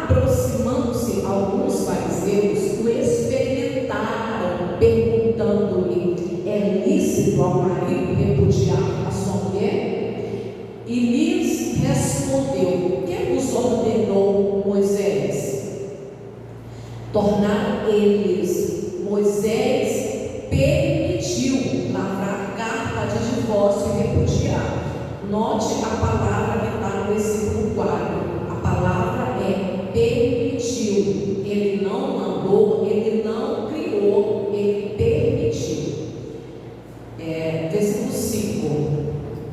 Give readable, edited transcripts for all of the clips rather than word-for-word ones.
Aproximando-se alguns fariseus, o experimentaram, perguntando-lhe: é lícito ao marido repudiar a sua mulher? E lhes respondeu: que vos ordenou Moisés? Tornaram eles: Moisés permitiu lavrar carta de divórcio e repudiar. Note a palavra que está no versículo 4. A palavra é permitiu. Ele não mandou, ele não criou, ele permitiu. Versículo 5.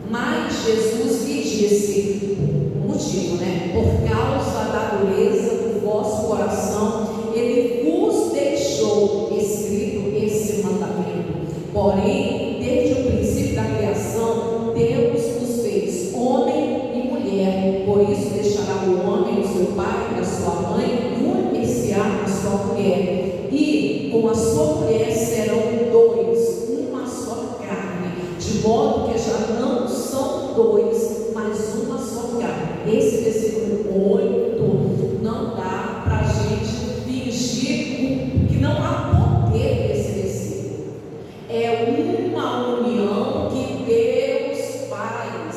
Mas Jesus lhe disse, o motivo, por causa da dureza do vosso coração, ele vos deixou escrito esse mandamento. Porém, desde o princípio da criação, Deus os fez homem e mulher. Por isso deixará o homem o seu pai e a sua mãe, e unir-se-á a sua mulher, e com a sua mulher serão dois, uma só carne, de modo que já não são dois, mas uma só carne. Esse versículo 8 não dá para a gente fingir que não há poder nesse versículo. É uma união que Deus faz.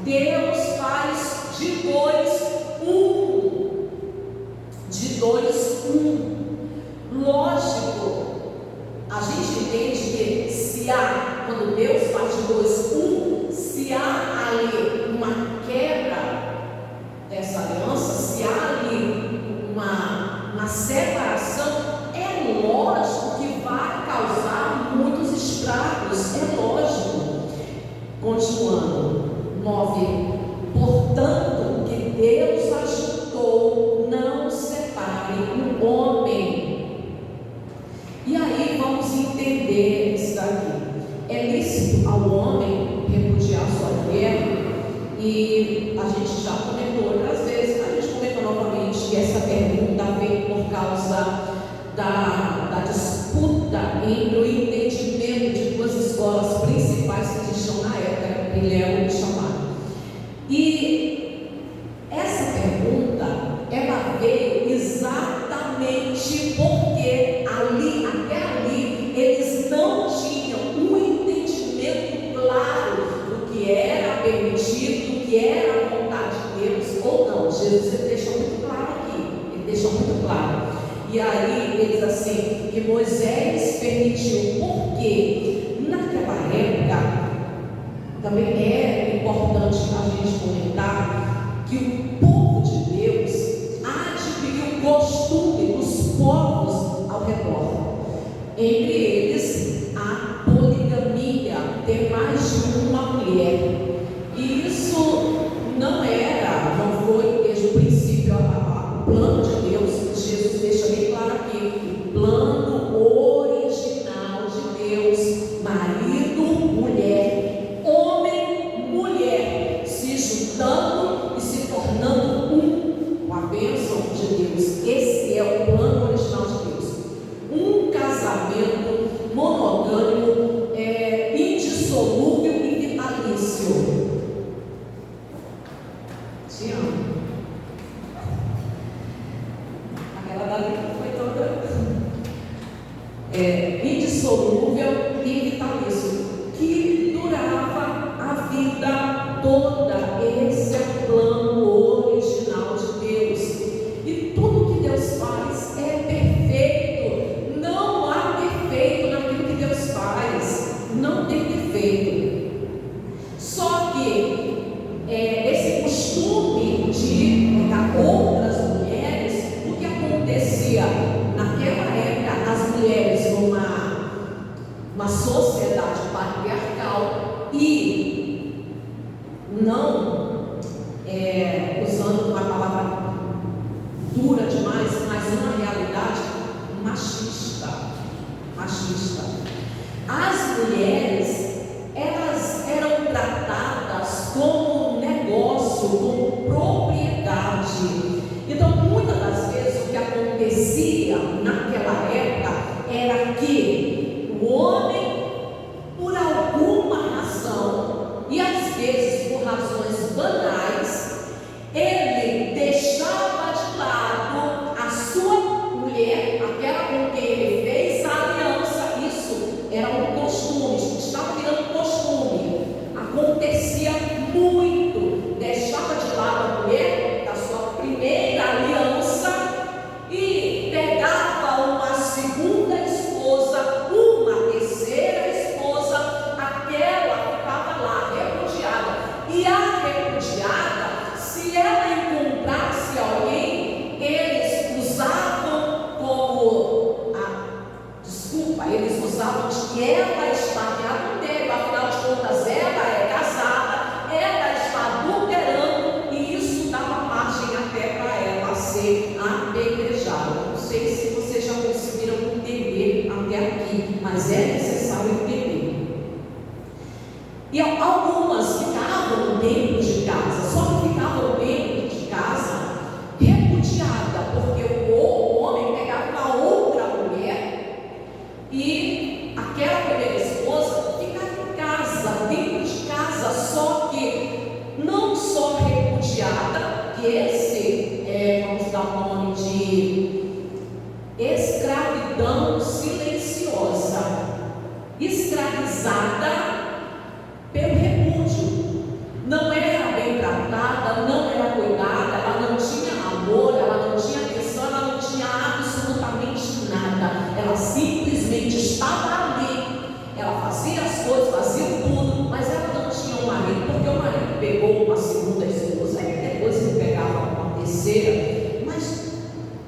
Deus faz de dois um. De dois um. Lógico, a gente entende que se há, quando Deus faz de dois um, se há ali uma quebra dessa aliança, se há ali uma separação, é lógico que vai causar muitos estragos, é lógico. Continuando, 9. Portanto, que Deus ajuntou, não separe o homem. E aí vamos entender isso daqui. É lícito ao homem repudiar sua mulher? E a gente já comentou outras vezes, a gente comentou novamente que essa pergunta veio por causa da disputa entre o entendimento de duas escolas principais que existiam na época, Bilel e Shammai. E essa pergunta, ela veio exatamente porque até ali, eles não tinham um entendimento claro do que era permitido, do que era a vontade de Deus ou não. Jesus ele deixou muito claro aqui, ele deixou muito claro. E aí ele diz assim, que Moisés permitiu, porque naquela época, também é importante a gente comentar, que o povo de Deus adquiriu o costume dos povos ao redor. Entre eles, a poligamia, ter mais de uma mulher. E isso não foi desde o princípio o plano de Deus. Jesus deixa bem claro aqui, o plano original de Deus: marido, mulher, homem, mulher, se juntando e se tornando um, com a bênção de Deus. Esse é o plano original de Deus. Um casamento monogâmico, indissolúvel e vitalício. Te amo. Aquela dali foi toda indissolúvel e vitalício, que durava a vida toda. Esse é o plano original de Deus. E tudo que Deus faz é perfeito. Não há defeito naquilo que Deus faz. Não tem defeito. Só que esse costume de pegar outras mulheres, o que acontecia naquela época, as mulheres numa sociedade patriarcal e não usando uma palavra dura demais, mas uma realidade machista. As mulheres, elas eram tratadas como negócio, como propriedade. Então, muitas das vezes o que acontecia naquela época era que o homem, por alguma razão, e às vezes por razões banais, ele deixava de lado legalizada pelo repúdio. Não era bem tratada, não era cuidada, ela não tinha amor, ela não tinha atenção, ela não tinha absolutamente nada. Ela simplesmente estava ali. Ela fazia as coisas, fazia tudo, mas ela não tinha um marido, porque o marido pegou uma segunda esposa, e depois ele pegava uma terceira, mas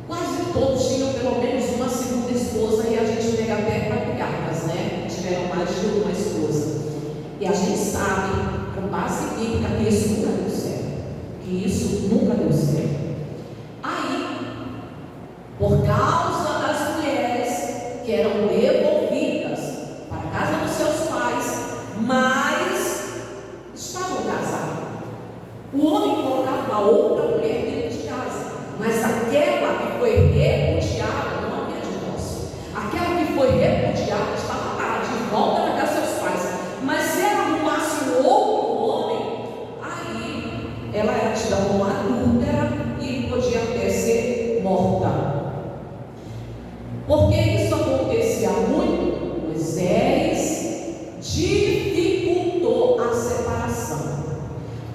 quase todos tinham pelo menos uma segunda esposa, e a gente pega até patriarcas, né? Tiveram mais de uma esposa. E a gente sabe, com base bíblica, que isso nunca deu certo. Que isso nunca deu certo. Aí, por causa das mulheres que eram devolvidas para a casa dos seus pais, mas estavam casados, o homem colocava a outra mulher dentro de casa, mas aquela que foi repudiada, não havia divórcio. Aquela que foi repudiada estava lá, de volta na casa dos seus pais. Mas se ela arrumasse um outro homem, aí ela era tida como adúltera e podia até ser morta. Porque isso acontecia muito, Moisés dificultou a separação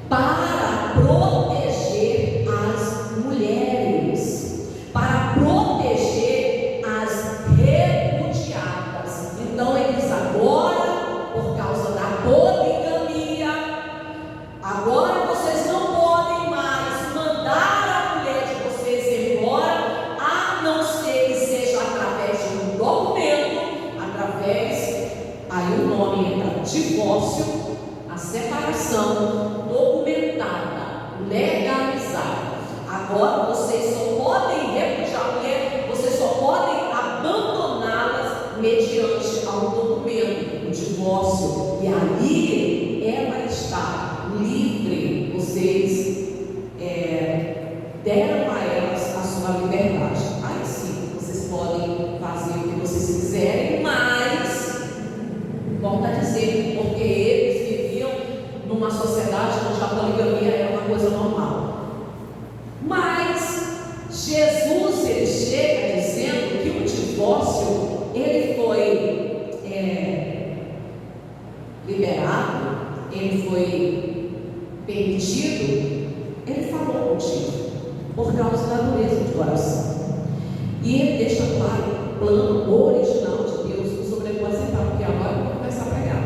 para proteger as mulheres, para proteger as repudiadas. Então eles agora, por causa da poligamia, agora vocês não podem mais mandar a mulher de vocês embora, a não ser que seja através de um documento, aí o nome entra divórcio, a separação documentada, legalizada. Agora vocês só podem repudiar a mulher, vocês só podem abandoná-las mediante um documento, um divórcio, e ali ela está livre. Vocês deram a elas a sua liberdade. Aí sim, vocês podem fazer o que vocês quiserem, mas volta a dizer, porque eles viviam numa sociedade onde a poligamia era uma coisa normal. Mas Jesus, ele chega dizendo que o divórcio, ele foi liberado, ele foi permitido. Ele falou o motivo, por causa da dureza de coração. E ele deixa claro o plano original de Deus. Não sobrevou a sentar, porque agora eu vou começar a pregar.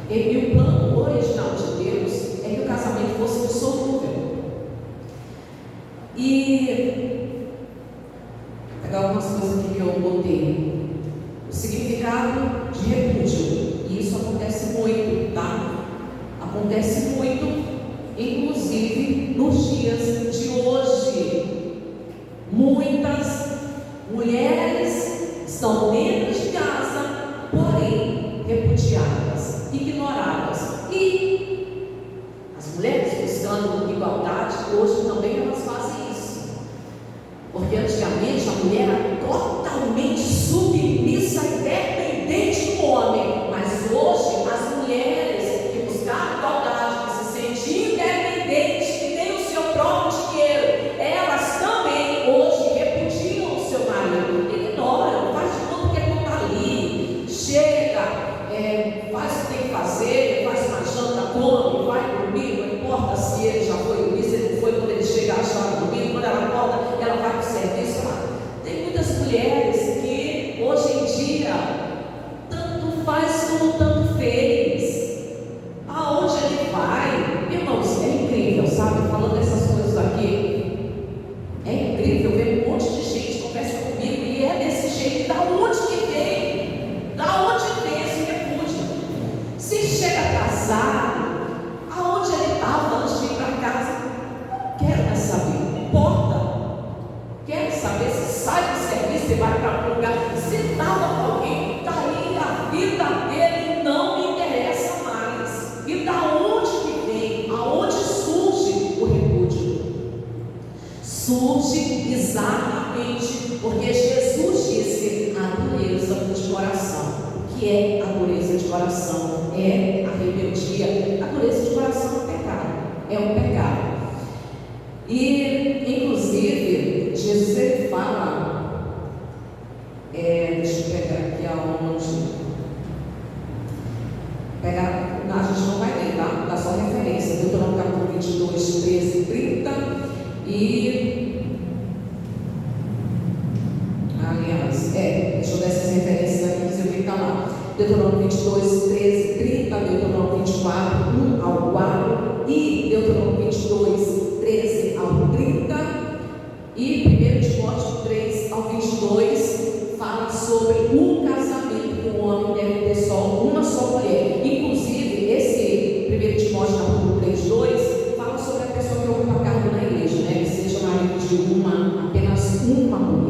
E o plano original de Deus é que o casamento fosse dissolúvel. E pegar algumas coisas aqui que eu botei. O significado de repúdio. E isso acontece muito, tá? Acontece muito, inclusive nos dias de hoje. Muitas mulheres estão dentro de casa, porém repudiadas, ignoradas. E as mulheres buscando igualdade, hoje também elas fazem isso. Porque antigamente a mulher era totalmente submissa e dependente do homem. Mas hoje as mulheres que buscaram igualdade, que se sentiam independentes, que têm o seu próprio dinheiro, elas também hoje repudiam o seu marido, ignoram, faz de tudo que não está ali, chega, faz o que tem que fazer, faz uma janta, come, vai dormir, não importa se ele já foi dormir, se ele não foi, quando ele chegar, já está dormindo, quando ela acorda, ela vai para o serviço lá. Tem muitas mulheres que hoje em dia tanto faz como tanto fez. Aonde ele vai, irmãos, é incrível, sabe? Falando essas coisas aqui, é incrível ver um monte de gente conversa comigo e é desse jeito. Da onde que vem? Da onde vem esse repúdio? Se chega casado, aonde ele estava antes de ir para casa? Não quero mais saber, não importa. Quero saber se sai do serviço e vai para algum lugar. Se estava com alguém, daí a vida dele não me interessa mais. E da onde que vem? Aonde surge o repúdio? Surge exatamente porque Jesus disse a dureza de coração. O que é a dureza de coração? É a rebeldia. A dureza de coração é um pecado. É um pecado. E, inclusive, Jesus ele fala, deixa eu pegar aqui aonde. 22, 13 e 30. Deixa eu dar essas referências aqui, você fica lá. Deuteronômio 22, 13 e 30, Deuteronômio 24, 1 ao 4, e Deuteronômio 22, 13 ao 30, e 1 Timóteo 3 ao 22, fala sobre um casamento que o homem deve ter só uma só mulher. Inclusive, esse 1 Timóteo capítulo 3, 2, fala sobre a pessoa que ocupa cargo na igreja, né? Que seja marido de apenas uma mulher.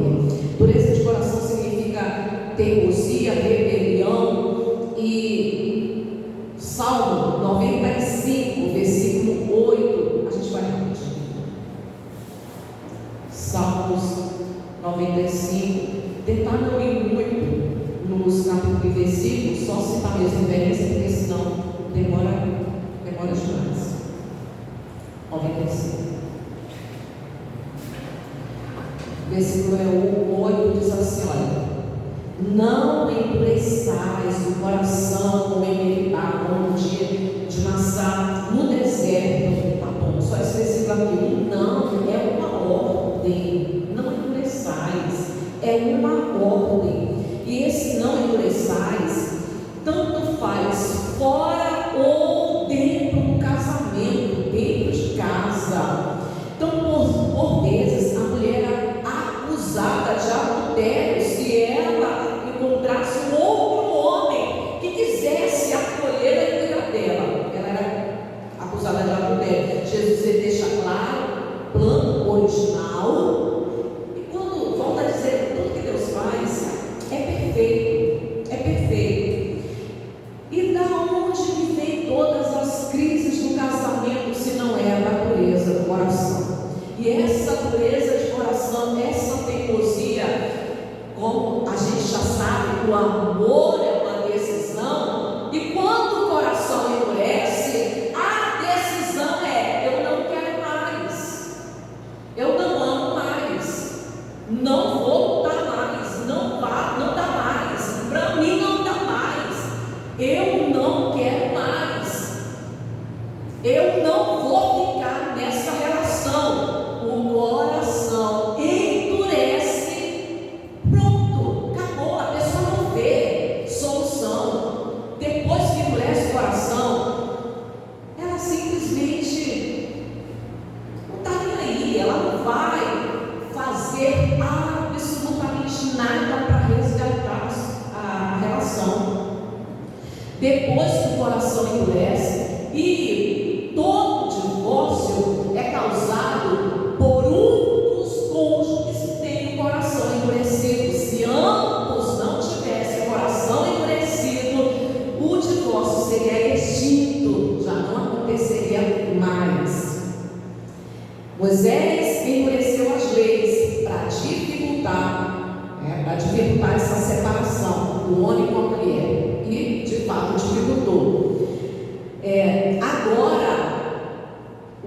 Dureza de coração significa teimosia, rebelião. E Salmo 95, versículo 8, a gente vai repetir. Salmos 95, tentar não ir muito nos capítulos e versículos, só citar mesmo referência, porque senão demora demais. 95. Versículo 8 diz assim: olha, não endureçais o coração como em Meribá, como no dia de Massá, no deserto. Tá bom, só esse versículo aqui. Não é uma ordem, não endureçais, é uma ordem. E esse não endureçais, tanto faz fora ou dentro do casamento, dentro de casa. Então, por vezes, a mulher era acusada de adultério se ela encontrasse um outro homem que quisesse acolher a filha dela. Ela era acusada de adultério. Jesus deixa claro o plano original. E quando volta a dizer, tudo que Deus faz é perfeito, é perfeito. E da onde vem todas as crises do casamento, se não é a natureza do coração? E essa dureza de coração, essa teimosia, como a gente já sabe, o amor é uma decisão, e quando o coração endurece, a decisão é: eu não quero mais, eu não amo mais, não vou dar mais, não dá mais, para mim não dá mais, eu não quero mais, eu não vou ficar nessa relação. O coração endurece, pronto, acabou, a pessoa não vê solução. Depois que endurece o coração, ela simplesmente não está nem aí, ela não vai fazer absolutamente nada para resgatar a relação. Depois que o coração endurece, e todo divórcio é causado por um dos cônjuges que tem o coração endurecido. Se ambos não tivessem o coração endurecido, o divórcio seria extinto, já não aconteceria mais. Moisés endureceu as leis para dificultar essa separação do homem com a mulher, e de fato dificultou. Agora,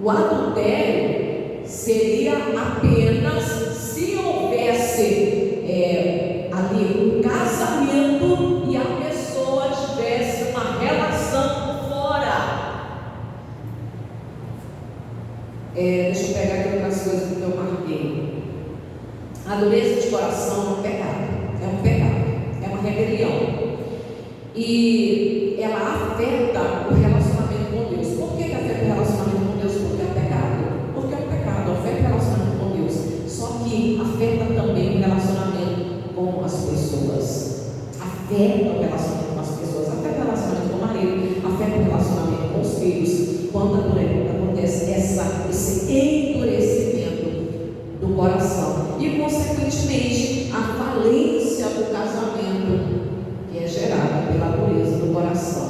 o adultério seria apenas se houvesse ali um casamento e a pessoa tivesse uma relação fora. Deixa eu pegar aqui outras coisas que eu marquei. A dureza de coração é um pecado, é uma rebelião, e ela afeta o relacionamento com Deus. Por que afeta o relacionamento com Deus? Porque é um pecado, afeta o relacionamento com Deus. Só que afeta também o relacionamento com as pessoas. Afeta o relacionamento com as pessoas, afeta o relacionamento com o marido, afeta o relacionamento com os filhos. Quando acontece esse endurecimento do coração, e consequentemente a falência do casamento, que é gerada pela dureza do coração,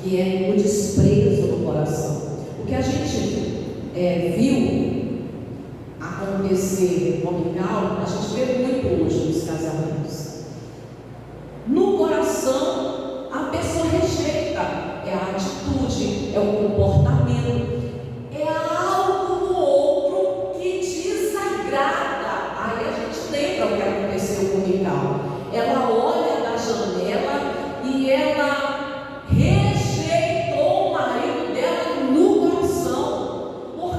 que é o desprezo do coração. O que a gente viu acontecer no Miguel, a gente vê muito hoje nos casamentos. No coração, a pessoa rejeita, é a atitude, é o comportamento, é algo no outro que desagrada. Aí a gente lembra o que aconteceu com Miguel. Ela olha da janela e ela rejeitou o marido dela no coração. Por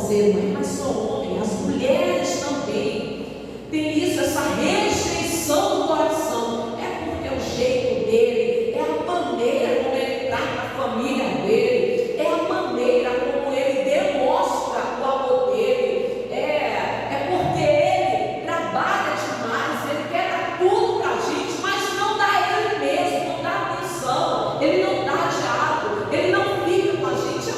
você, não é mais só homem, as mulheres também tem isso, essa rejeição do coração. É porque é o jeito dele, é a maneira como ele trata a família dele, é a maneira como ele demonstra o amor dele, é porque ele trabalha demais, ele quer dar tudo para a gente, mas não dá ele mesmo, não dá atenção, ele não dá diálogo, ele não fica com a gente.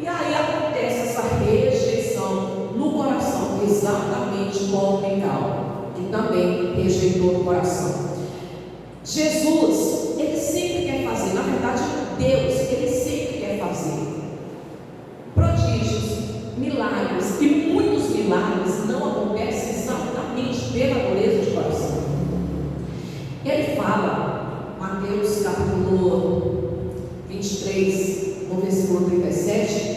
E aí acontece essa rejeição no coração, exatamente como Mical, que também rejeitou o coração. Jesus, ele sempre quer fazer, na verdade, Deus, ele sempre quer fazer prodígios, milagres, e muitos milagres não acontecem exatamente pela dureza de coração. Ele fala, Mateus capítulo 23, no versículo 37,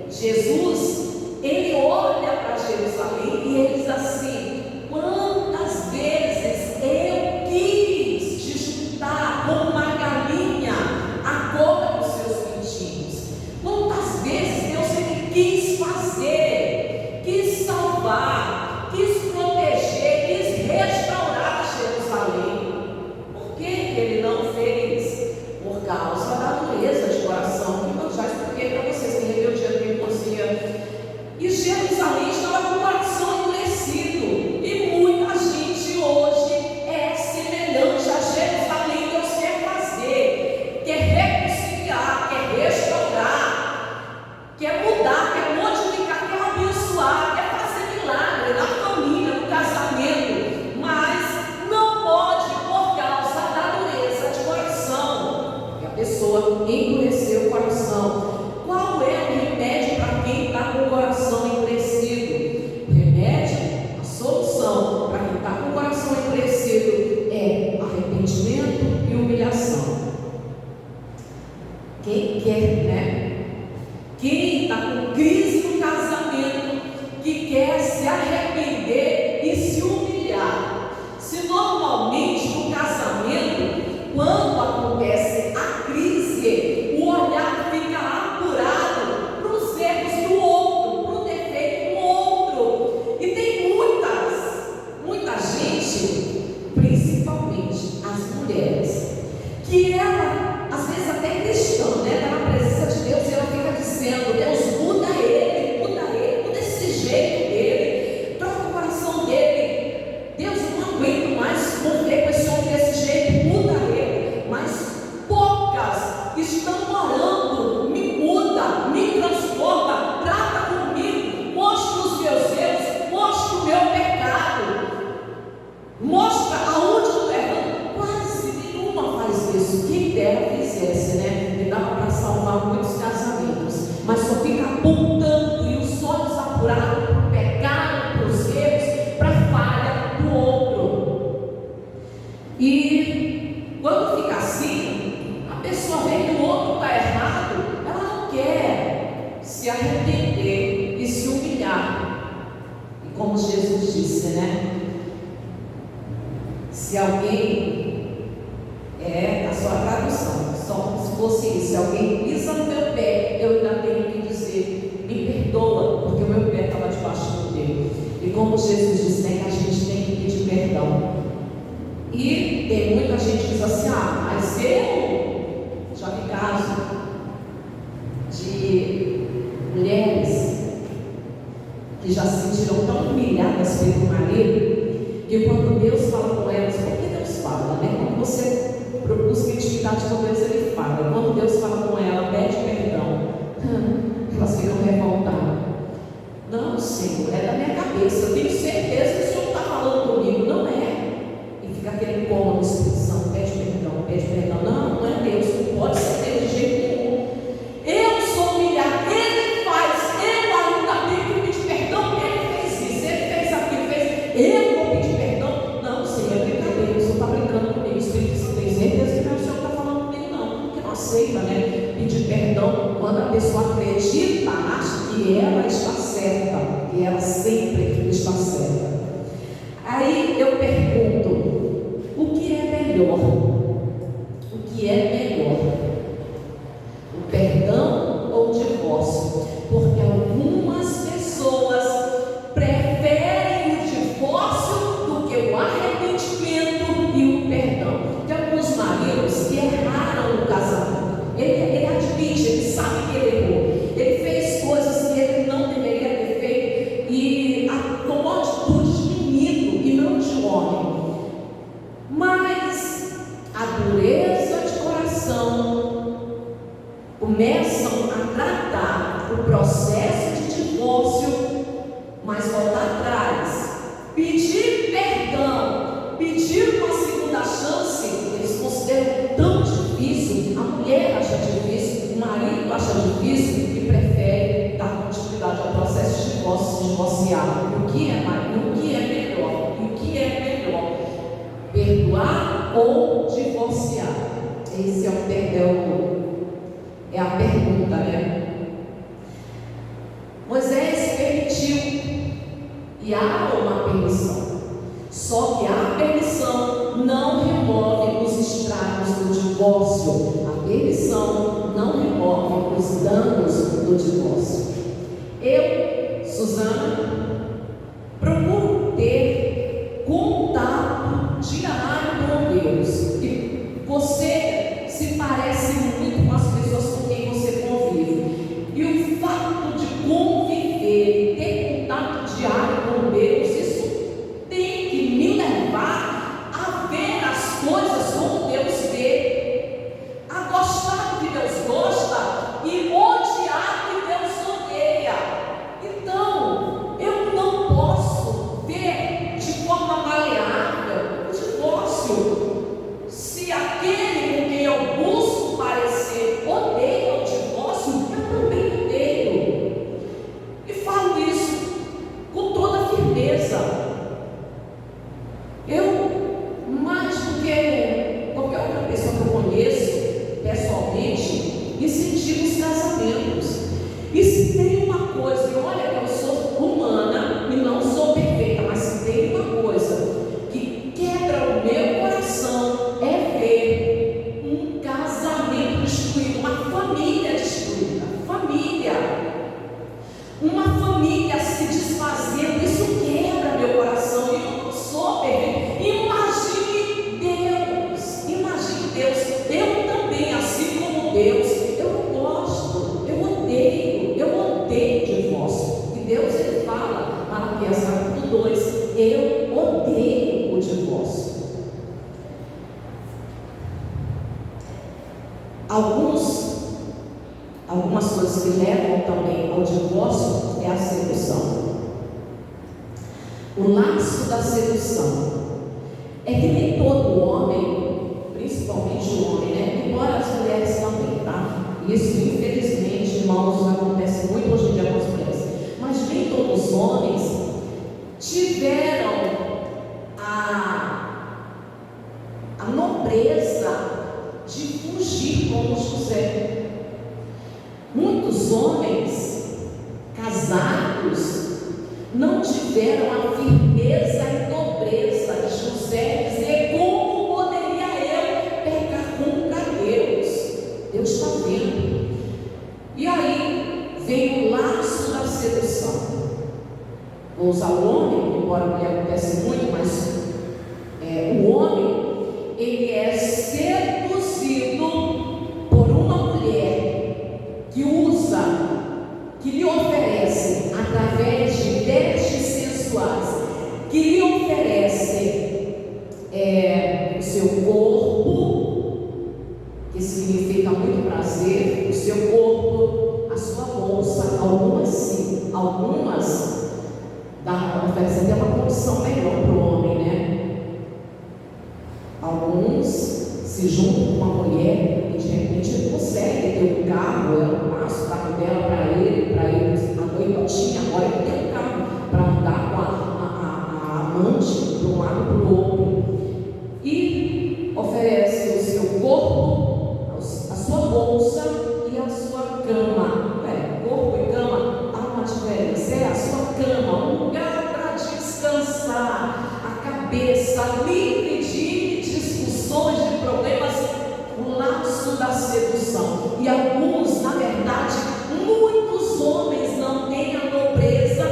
Jesus, ele olha para Jerusalém e ele diz assim: quantas vezes eu quis te juntar como uma galinha à copa dos seus pintinhos. Quantas vezes Deus ele quis fazer, quis salvar, quis proteger, quis restaurar Jerusalém. Por que ele não fez? Por causa da dureza de coração, que eu já expliquei para vocês, tem rebeldia, teimosia. E Jerusalém estava com o coração endurecido, e muita gente hoje é semelhante a Jerusalém. Deus quer fazer, quer reconciliar, quer restaurar, quer mudar, quer modificar, quer abençoar, quer fazer milagre na família, no casamento, mas não pode por causa da dureza de coração, que a pessoa endureceu o coração. Qual é o remédio para quem está com o coração endurecido? O remédio, a solução para quem está com o coração endurecido é arrependimento e humilhação. Quem quer, né? Quem está com crise no casamento, que quer se arrepender e se humilhar. Se normalmente no casamento, quando acontece a crise, o olhar fica apurado para os erros do outro, para o defeito do outro. E tem muita gente, principalmente as mulheres, que ela, às vezes até cristã, né, está na presença de Deus, e ela fica dizendo: Deus, muda muda esse jeito dele, troca o coração dele. Deus, eu não aguento mais conviver com esse homem desse jeito, muda ele. Mas poucas estão orando: me muda, me transforma, trata comigo, mostra os meus erros, mostra o meu pecado, mostra aonde eu estou errando. Quase nenhuma faz isso. Quem dera fizesse, né? Me dava para salvar muitos casamentos, mas só fica apontando e os olhos apurados para o pecado, para os erros, para a falha do outro. E quando fica assim, a pessoa vê que o outro está errado, ela não quer se arrepender e se humilhar. E como Jesus disse, né? Se alguém, a sua tradução, só se fosse isso: se alguém pisa no meu pé, eu ainda tenho que dizer: me perdoa, porque o meu pé estava debaixo do teu. E como Jesus disse, né, que a gente tem que pedir perdão. E tem muita gente que diz assim: mas eu já vi caso de mulheres que já se sentiram tão humilhadas pelo marido, que quando Deus fala com elas, porque Deus fala, né? Quando você busca intimidade com Deus, ele fala. Quando Deus fala com ela, pede perdão, elas ficam revoltadas. Não, Senhor, é da minha cabeça, eu tenho certeza que o Senhor está falando comigo. Não é. E fica aquele incômodo, expressão: pede perdão. Não é Deus, não pode ser Deus de jeito nenhum. Eu sou humilhado, ele faz, eu ainda tenho que pedir perdão. Ele fez isso, ele fez aquilo, eu vou pedir perdão. Não, Senhor, é brincadeira, o Senhor está brincando comigo. O Espírito Santo tem certeza que não é o Senhor que está falando comigo, não, porque não aceita, né? Pedir perdão quando a pessoa acredita, acha que ela está certa, que ela sempre está certa. Aí eu pergunto: o que é melhor? O que é melhor? O perdão ou o divórcio? Porque a começam a tratar o processo de divórcio, mas voltar atrás, pedir perdão, pedir uma segunda chance, eles consideram tão difícil, a mulher acha difícil, o marido acha difícil e prefere dar continuidade ao processo de divórcio, se divorciar. O que é melhor? O que é melhor? Perdoar ou divorciar? Esse é a pergunta, né? Moisés permitiu, e há uma permissão, só que a permissão não remove os estragos do divórcio, a permissão não remove os danos do divórcio. Eu, Suzana, procuro ter contato diário com Deus, e você se parece muito com as pessoas com quem você convive, e o fato de conviver, ter contato diário com Deus, isso tem que me levar a ver as coisas como Deus vê, a gostar do que Deus gosta e odiar o que Deus odeia. Então, eu não posso ver de forma maleável o divórcio. Se aquele com quem eu busco parecer odeia o divórcio, eu também odeio. E falo isso com toda firmeza. Eu, mais do que qualquer outra pessoa que eu conheço pessoalmente, incentivo os casamentos. E se tem uma coisa, e olha que eu sou humana e não sou perfeita, mas se tem uma coisa que quebra o meu coração, é ver um casamento destruído, uma família destruída, uma família se desfazendo. Isso quebra meu coração, e eu não sou perfeita. Imagine Deus, eu também, assim como Deus, eu não gosto, eu odeio divórcio. E Deus, ele fala, Malaquias capítulo 2, eu odeio o divórcio. Algumas coisas que levam também ao divórcio é a sedução. O laço da sedução é que nem todo homem, principalmente o homem, né? Embora as mulheres também, tá? Isso, infelizmente, irmãos, acontece muito hoje em dia com as mulheres. Mas nem todos os homens tiveram a nobreza de fugir como José. Muitos homens casados não tiveram a firmeza e nobreza de José dizer: como poderia eu pecar contra Deus? Deus está vendo. E aí vem o laço da sedução. Vou usar o homem, embora a mulher acontece muito, mas o homem, ele é seduzido por uma mulher que lhe oferece, através de vestes sensuais, que lhe oferece o seu corpo, que significa muito prazer, o seu corpo, a sua bolsa, algumas sim, algumas oferecem até uma condição melhor para o homem, né? Alguns se juntam com uma mulher e de repente ele consegue ter um carro, ela passa o carro dela para ele a noitinha, agora ele tem um carro para andar com a amante de um lado para o outro, e oferece o seu corpo, a sua bolsa e a sua cama. Corpo e cama há uma diferença. É a sua cama, um lugar para descansar a cabeça, livre de discussões, de problemas, o laço da sedução. E alguns, na verdade, muitos homens não têm a nobreza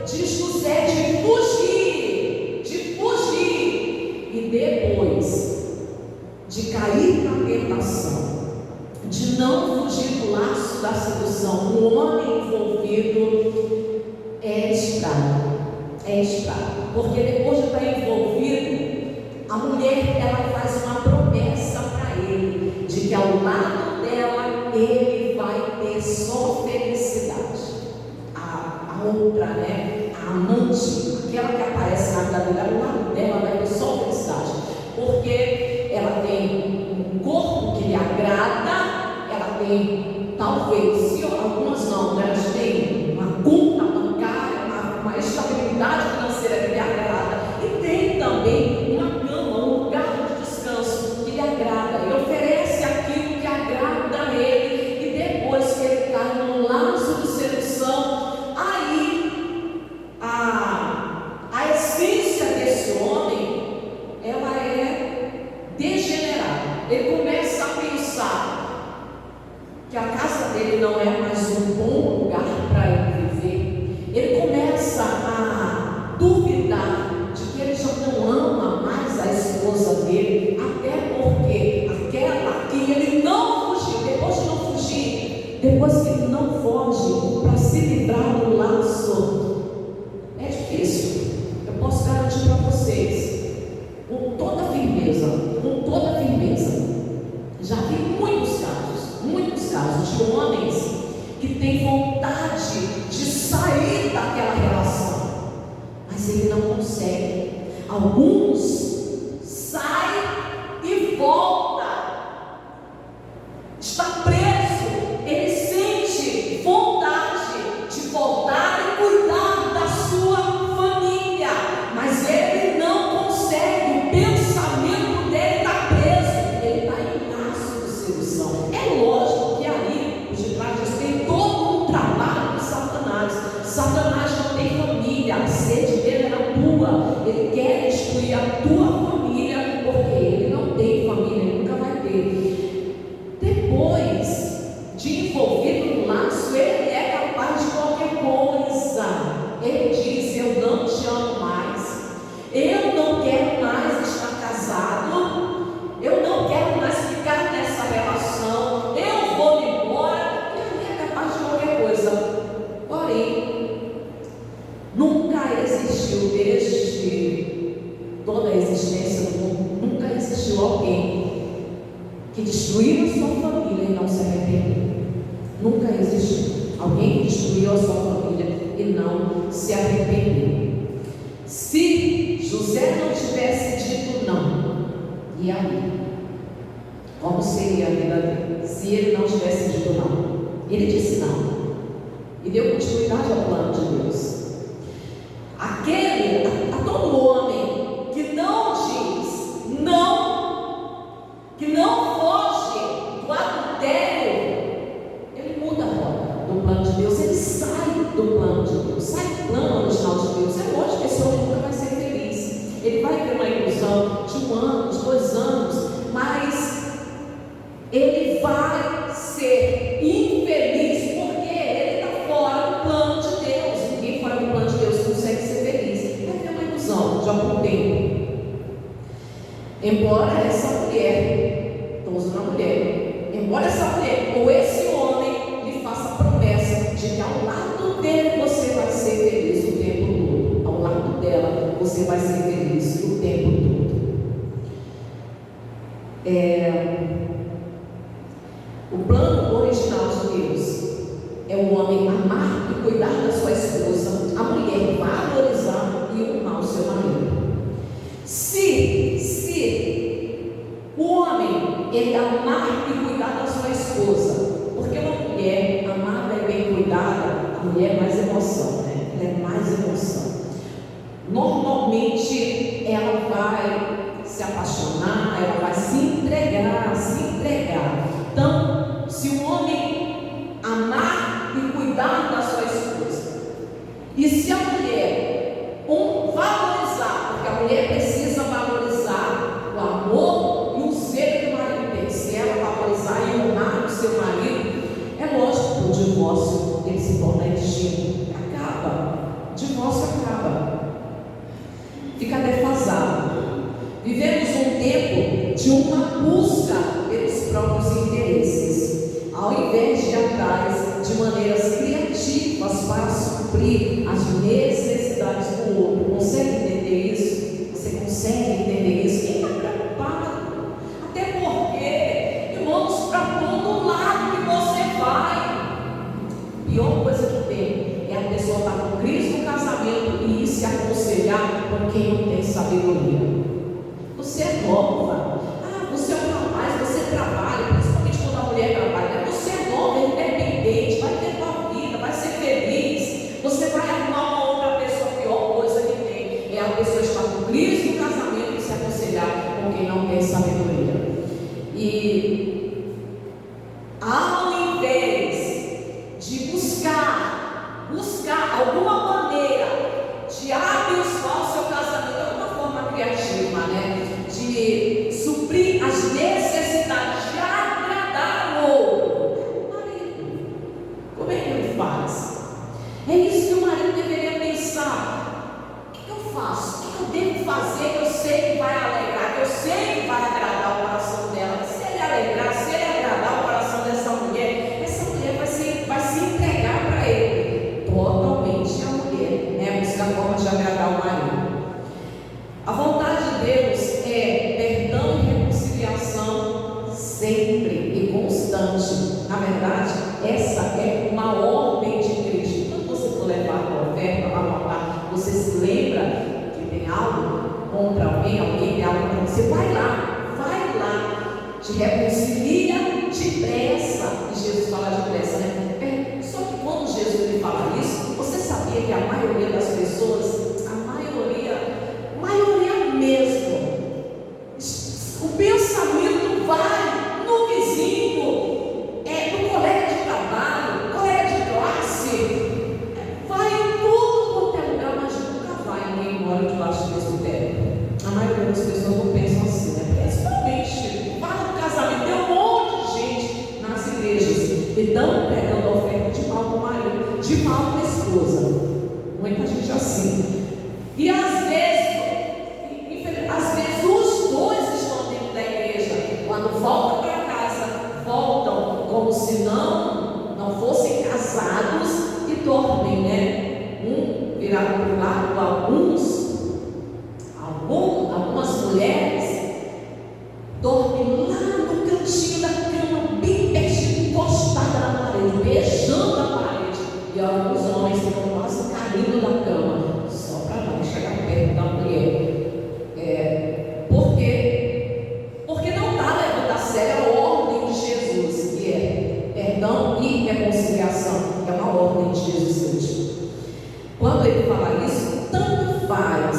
de José de fugir, e depois de cair na tentação, de não fugir do laço da sedução. O homem envolvido é estrago, porque depois de estar envolvido, a mulher, ela faz uma promessa para ele, de que ao lado dela, ele vai ter só felicidade. A outra, né? A amante, aquela que aparece na vida dela, o lado dela vai ter só felicidade, porque ela tem um corpo que lhe agrada, ela tem, talvez, se algumas não, né? Elas têm uma conta bancária, uma estabilidade financeira que lhe agrada, e tem também uma cama, um lugar de descanso que lhe agrada, e oferece aquilo que agrada a ele, e depois que ele cai no laço de sedução, aí a essência desse homem, ela é degenerada. Ele começa a pensar que a casa dele não é mais um bom lugar para ele viver. Ele começa a duvidar de que ele já não ama mais a esposa dele, até porque aquela que ele não fugiu, depois que ele não foge para se livrar do laço, é difícil. Eu posso garantir para vocês, com toda firmeza, já vi muitos casos de homens que têm vontade de sair daquela relação, mas ele não consegue. Alguns saem e voltam, está preso, ele sente vontade de voltar e cuidar da sua família, mas ele não consegue, o pensamento dele está preso, ele está em laço de sedução. É lógico que aí, os de trás tem todo um trabalho de Satanás. Satanás não tem família, a sede dele é na tua, ele quer destruir a tua família, porque ele não tem família, ele nunca vai ter. Depois de envolvido no laço, ele é capaz de qualquer coisa. Ele diz: eu não te amo mais, eu não quero mais estar casado, eu não quero mais ficar nessa relação, eu vou embora. Ele é capaz de qualquer coisa. Porém, nunca existiu, desde toda a existência do mundo, nunca existiu alguém que destruiu a sua família e não se arrependeu. Nunca existiu alguém que destruiu a sua família e não se arrependeu. Se José não tivesse dito não, e aí? Como seria a vida dele? Se ele não tivesse dito não, ele disse não e deu continuidade ao plano de Deus. A todo homem que não diz não, que não foge do adultério, ele muda a rota do plano de Deus, ele sai do plano de Deus, sai do plano original de Deus. É lógico que esse homem nunca vai ser feliz, ele vai ter uma ilusão de 1 ano, de 2 anos, mas ele vai ser infeliz porque ele está fora do plano de Deus. Ninguém fora do plano de Deus consegue ser feliz. Vai ter uma ilusão de algum tempo. Embora essa mulher, estou usando a mulher, embora essa mulher ou esse homem lhe faça a promessa de que ao lado dele você vai ser feliz o tempo todo, ao lado dela você vai ser feliz o tempo todo. O plano original de Deus é o homem amar e cuidar da sua esposa, a mulher valorizar e honrar o seu marido. Se o homem ele amar e cuidar da sua esposa, porque uma mulher amada e bem cuidada, a mulher é mais emoção, né? Ela é mais emoção. Normalmente ela vai se apaixonar, ela vai se entregar. Então, se o homem amar e cuidar da sua esposa, e se a mulher valorizar, porque a mulher precisa valorizar o amor e o zelo que o marido tem, se ela valorizar e honrar o seu marido, é lógico que o divórcio ele se torna extinto, o divórcio acaba, fica defasado. Vivemos um tempo de uma busca pelos próprios interesses, ao invés de ir atrás de maneiras criativas para suprir as necessidades do outro. Consegue entender isso? Você consegue entender isso? Quem está preocupado? Até porque, irmãos, para todo lado que você vai, pior coisa que tem é a pessoa estar com crise no casamento e ir se aconselhar com quem não tem sabedoria. Você é nova, você é um rapaz, você trabalha, principalmente quando a mulher trabalha, você é nova, é independente, vai ter tua vida, vai ser feliz, você vai arrumar uma outra pessoa. A pior coisa que tem é a pessoa estar com crise no casamento e se aconselhar com quem não tem sabedoria. E ao invés de buscar alguma maneira de abençoar o seu casamento, de alguma forma criativa, né? De suprir as necessidades, de agradar o outro, o marido. Como é que ele faz? É isso que o marido deveria pensar. O que eu faço? O que eu devo fazer que eu sei que vai alegrar, que eu sei que vai agradar o coração dela? Se ele alegrar, se ele agradar o coração dessa mulher, essa mulher vai se entregar para ele. Totalmente a mulher, né? Busca a forma de agradar o marido. A vontade de Deus é perdão e reconciliação sempre e constante. Na verdade, essa é uma ordem de Cristo. Quando você for levar a oferta para anotar, você se lembra que tem algo contra alguém tem algo contra você, vai lá, te reconcilia depressa. E Jesus fala depressa, né? Só que quando Jesus ele fala isso, você sabia que a maioria das pessoas, a maioria mesmo, o pensamento vai no vizinho, no colega de trabalho, colega de classe, vai em tudo quanto é lugar, mas nunca vai ninguém mora debaixo do mesmo teto. A maioria das pessoas não pensam assim, né? Principalmente, fala do casamento, tem um monte de gente nas igrejas que estão pegando a oferta de mal com o marido, de mal com a esposa. Muita gente assim. E às vezes os dois estão dentro da igreja. Quando voltam para casa, voltam como se não fossem casados e dormem, né? Um virado para o lado, algumas mulheres dormem lá no cantinho da cama, bem pertinho, encostada na parede, beijando a parede. E alguns homens ficam quase caindo da cama, só para não chegar perto da mulher. Por quê? Porque não está levando a sério a ordem de Jesus, que é perdão e reconciliação, que é uma ordem de Jesus Cristo. Quando ele fala isso, tanto faz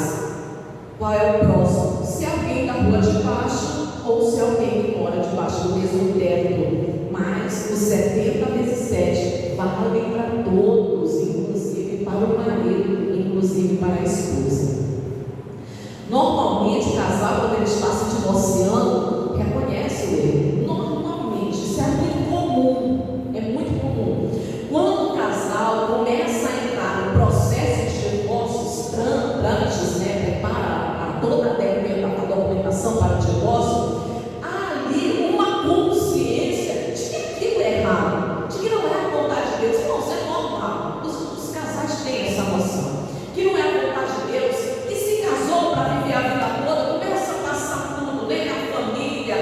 qual é o próximo, se alguém da rua de baixo ou se alguém que mora debaixo do mesmo teto. Mas os 70 vezes 7 valem para todos, inclusive para o marido, inclusive para a esposa. Normalmente o casal, quando ele está se divorciando, reconhece o erro. Normalmente, isso é muito comum. É muito comum. Quando o casal começa a entrar no processo de divórcio, trâmites, né, prepara toda a documentação para o divórcio, há ali uma consciência de que aquilo é errado, de que não é a vontade de Deus. Não, isso é normal. Os casais têm essa noção. Que não é a vontade de Deus, que se casou para viver a vida toda, começa a passar tudo, nem na família.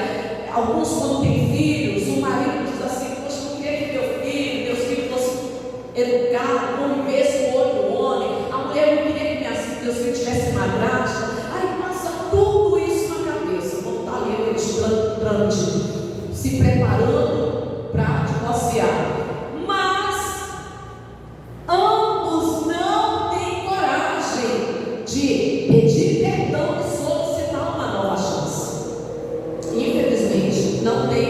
Alguns, quando têm filhos, o marido diz assim: poxa, eu queria que meus filhos fossem educados, convivessem com outro homem. A mulher não queria que meus filhos tivessem madrasta. Aí passa tudo isso na cabeça. Quando está ali aqueles trâmites, se preparando para divorciar. Mas ambos não têm coragem de pedir perdão e solicitar uma nova chance. Infelizmente, não tem.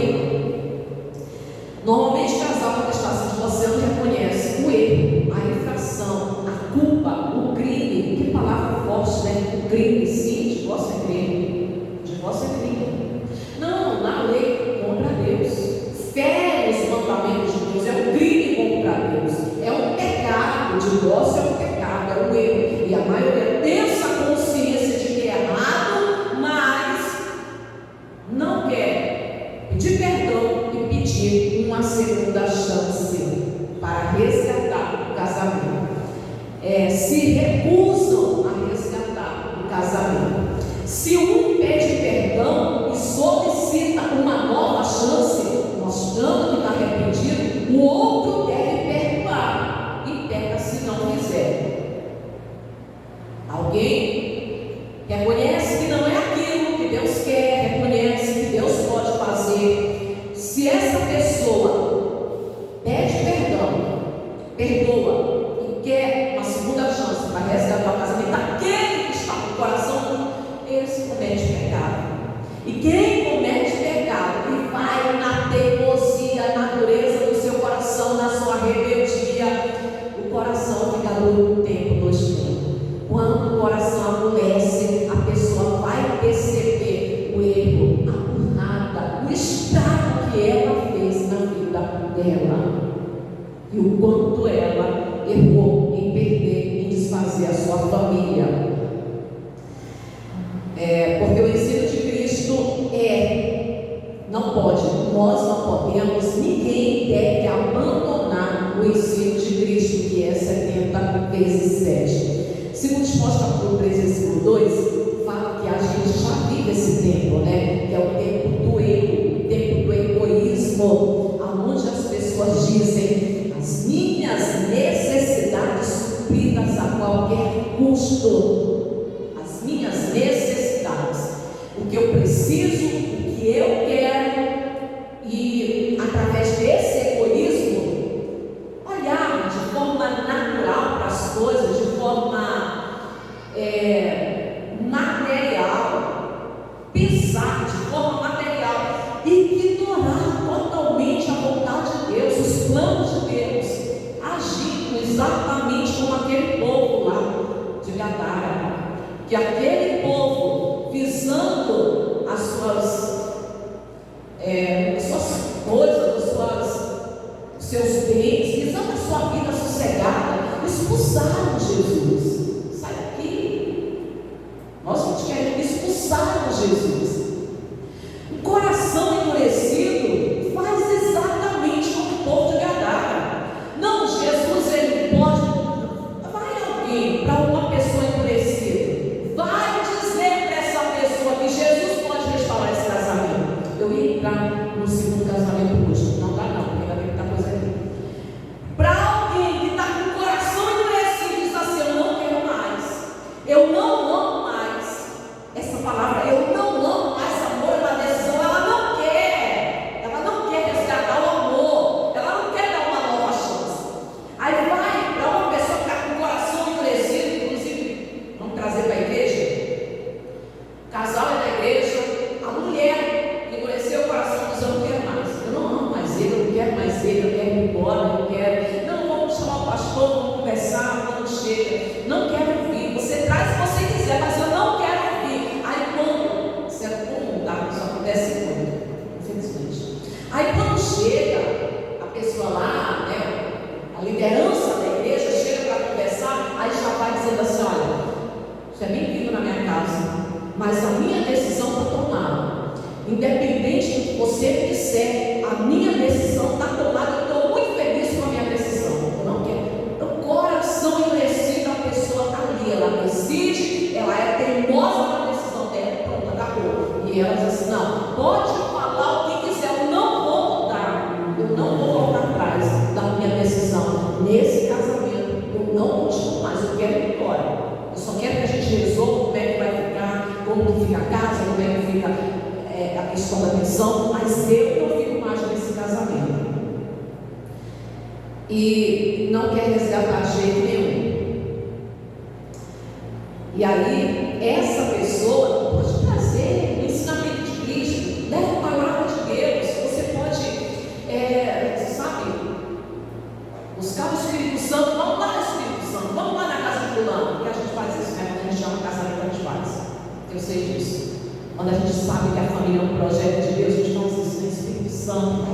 Normalmente, o casal, quando está se divorciando, reconhece o erro, a infração, a culpa, o crime. Que palavra forte, né? O crime, sim, divórcio é crime. Divórcio é crime. Não, na lei, contra Deus. Fere os mandamentos de Deus, é um crime contra Deus. É um pecado, divórcio é um pecado, é um erro. E a maioria tem essa consciência de que é errado, mas não quer pedir perdão e pedir uma segunda chance para resgatar o casamento. Se recusam a resgatar o casamento. Se um pede perdão e solicita uma nova chance, mostrando que está arrependido, o outro deve perdoar. perdoa e quer uma segunda chance para resgatar o casamento, aquele que está com o coração, esse comete pecado. E quem comete pecado e vai na teimosia, na dureza do seu coração, na sua rebeldia, o coração fica duro um tempo, 2 tempos. Quando o coração amolece, a pessoa vai perceber o erro, a burrada, o estrago que ela fez na vida dela. E o quanto ela errou em perder, em desfazer a sua família. Porque o ensino de Cristo nós não podemos, ninguém deve abandonar o ensino de Cristo, que é 70 vezes 7. Segundo Timóteo capítulo 3, versículo 2, fala que a gente já vive esse tempo, né? Que é o tempo do erro, o tempo do egoísmo, onde as pessoas dizem: as minhas necessidades supridas a qualquer custo, as minhas necessidades, o que eu preciso, o que eu quero, e através desse egoísmo, olhar de forma natural para as coisas, de forma material, pensar de forma material, e ignorar totalmente a vontade de Deus, os planos de Deus, agindo exatamente como aquele povo lá de Gadara, que aquele povo, visando as suas coisas, os seus bens, visando a sua vida sossegada, expulsaram Jesus. Sai daqui, nós não queremos expulsar Jesus. O coração endurecido faz exatamente como o povo de Gadara. Não, Jesus, ele pode. Vai alguém para uma pessoa endurecida, vai dizer para essa pessoa que Jesus pode restaurar esse casamento. Eu ia entrar no segundo casamento hoje, não dá não, porque ainda tem muita coisa aqui. Para alguém que está com o coração endurecido e diz assim: eu não quero mais, eu não amo mais. Essa palavra, eu não amo mais, amor, é uma decisão. Ela não quer resgatar o amor, ela não quer dar uma nova chance. Aí vai para uma pessoa que está com o coração endurecido, inclusive, vamos trazer para a igreja. O casal é da igreja, a mulher endureceu o coração, diz: eu não quero mais, eu não amo mais ele, eu não quero mais ele, eu quero ir embora, eu quero. Não, vamos chamar o pastor, vamos conversar, quando chega. Não quero ouvir, você traz se você quiser, mas eu não quero ouvir. Aí quando, isso é comum, tá? Isso acontece muito, infelizmente. Aí quando chega a pessoa lá, né, a liderança da igreja chega para conversar, aí já vai dizendo assim: olha, você é bem-vindo na minha casa, mas a minha decisão está tomada. Independente do que você disser, a minha decisão está tomada. Eu estou muito feliz com a minha decisão. Eu não quero. O coração endurecido, a pessoa está ali, ela decide, ela é teimosa na decisão dela, pronto, acabou. E ela diz assim: não, pode falar o que quiser, eu não vou mudar, eu não vou voltar atrás da minha decisão. Nesse casamento, eu não continuo mais, eu quero ir embora. Eu só quero que a gente resolva como é que vai ficar, como que fica a casa, como é que fica a questão da pensão, mas eu não fico mais nesse casamento. E não quer resgatar de jeito nenhum. E aí, essa pessoa pode trazer o ensinamento de Cristo, leva a palavra de Deus. Você pode, sabe, buscar o Espírito Santo. Vamos lá no Espírito Santo, vamos lá na casa de fulano, porque a gente faz isso, né? Quando a gente chama casamento, a gente faz. Eu sei disso. Quando a gente sabe que a família é um projeto de Deus, a gente faz isso no Espírito Santo,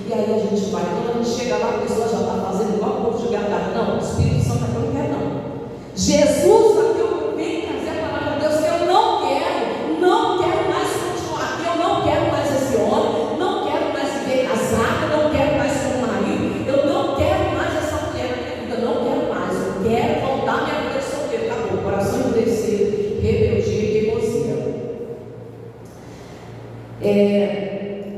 e aí a gente vai. Quando a gente chega lá, a pessoa já está fazendo igual o povo de Gadara. Não, o Espírito Santo aqui eu não quero, não. Jesus aqui eu venho trazer a palavra de Deus, que eu não quero mais continuar aqui, eu não quero mais esse homem, não quero mais viver casado, não quero mais ser um marido, eu não quero mais essa mulher na minha vida, eu não quero mais, eu quero voltar à minha vida de solteiro. Acabou, o coração endurecido, rebeldia e teimosia.